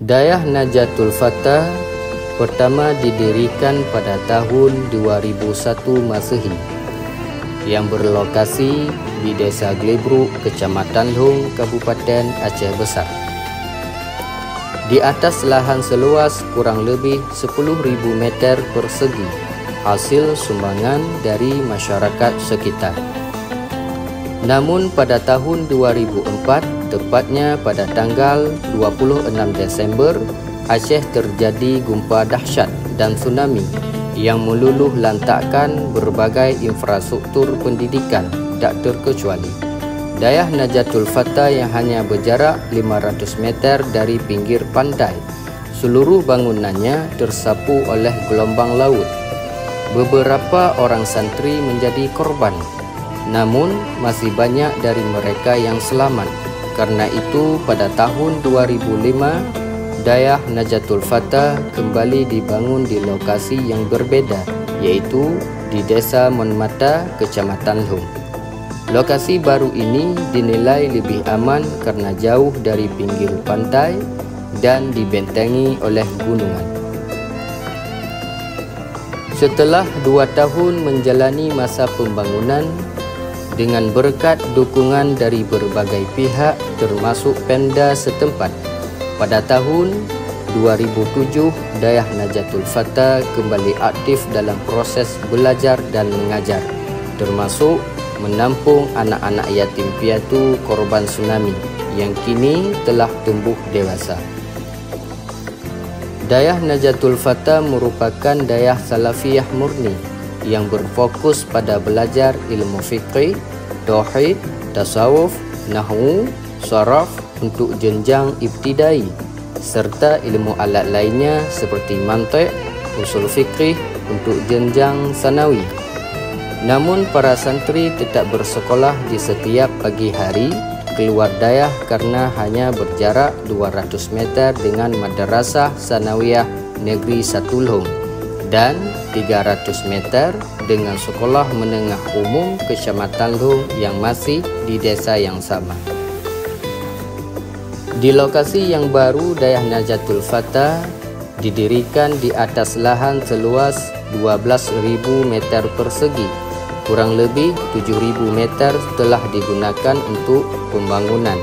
Dayah Najatul Fatah pertama didirikan pada tahun 2001 Masehi yang berlokasi di Desa Glebruk, Kecamatan Long, Kabupaten Aceh Besar. Di atas lahan seluas kurang lebih 10.000 meter persegi, hasil sumbangan dari masyarakat sekitar. Namun pada tahun 2004, tepatnya pada tanggal 26 Desember, Aceh terjadi gempa dahsyat dan tsunami yang meluluh lantakkan berbagai infrastruktur pendidikan tak terkecuali. Dayah Najatul Fatah yang hanya berjarak 500 meter dari pinggir pantai, seluruh bangunannya tersapu oleh gelombang laut. Beberapa orang santri menjadi korban, namun masih banyak dari mereka yang selamat. Karena itu pada tahun 2005, Dayah Najatul Fatah kembali dibangun di lokasi yang berbeda, yaitu di Desa Monmata, Kecamatan Long. Lokasi baru ini dinilai lebih aman karena jauh dari pinggir pantai dan dibentengi oleh gunungan. Setelah 2 tahun menjalani masa pembangunan, dengan berkat dukungan dari berbagai pihak termasuk Pemda setempat, pada tahun 2007 Dayah Najatul Fatah kembali aktif dalam proses belajar dan mengajar, termasuk menampung anak-anak yatim piatu korban tsunami yang kini telah tumbuh dewasa. Dayah Najatul Fatah merupakan dayah salafiyah murni yang berfokus pada belajar ilmu fiqh, tauhid, tasawuf, nahwu, saraf untuk jenjang ibtidai serta ilmu alat lainnya seperti mantiq, usul fiqh untuk jenjang sanawi. Namun para santri tetap bersekolah di setiap pagi hari keluar dayah karena hanya berjarak 200 meter dengan Madrasah Sanawiyah Negeri 1 Long dan 300 meter dengan Sekolah Menengah Umum Kecamatan Long yang masih di desa yang sama. Di lokasi yang baru, Dayah Najatul Fatah didirikan di atas lahan seluas 12.000 meter persegi. Kurang lebih 7.000 meter telah digunakan untuk pembangunan.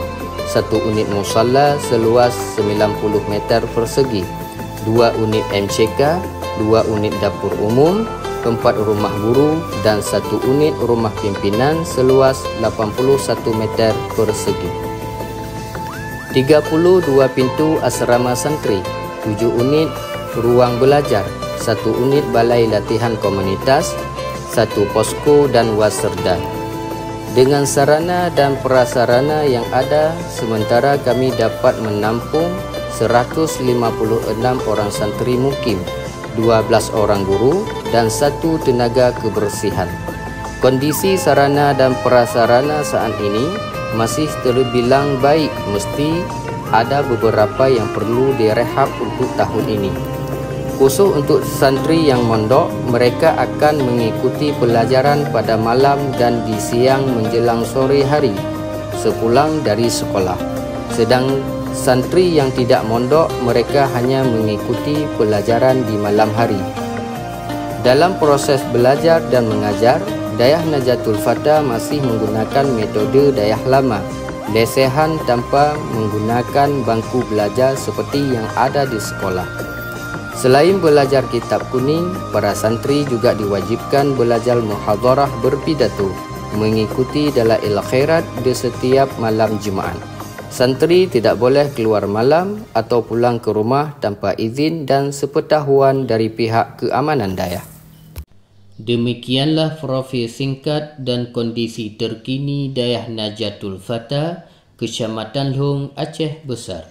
1 unit musalla seluas 90 meter persegi, 2 unit MCK, 2 unit dapur umum, 4 rumah guru dan 1 unit rumah pimpinan seluas 81 meter persegi. 32 pintu asrama santri, 7 unit ruang belajar, 1 unit balai latihan komunitas, 1 posko dan waserda. Dengan sarana dan prasarana yang ada, sementara kami dapat menampung 156 orang santri mukim, 12 orang guru dan 1 tenaga kebersihan. Kondisi sarana dan prasarana saat ini masih terbilang baik, mesti ada beberapa yang perlu direhab untuk tahun ini. Khusus untuk santri yang mondok, mereka akan mengikuti pelajaran pada malam dan di siang menjelang sore hari sepulang dari sekolah. Sedang santri yang tidak mondok, mereka hanya mengikuti pelajaran di malam hari. Dalam proses belajar dan mengajar, Dayah Najatul Fatah masih menggunakan metode dayah lama, lesehan tanpa menggunakan bangku belajar seperti yang ada di sekolah. Selain belajar kitab kuning, para santri juga diwajibkan belajar muhadharah berpidato, mengikuti dalail khairat di setiap malam Jumaat. Santri tidak boleh keluar malam atau pulang ke rumah tanpa izin dan sepengetahuan dari pihak keamanan dayah. Demikianlah profil singkat dan kondisi terkini Dayah Najatul Fatah, Kecamatan Long, Aceh Besar.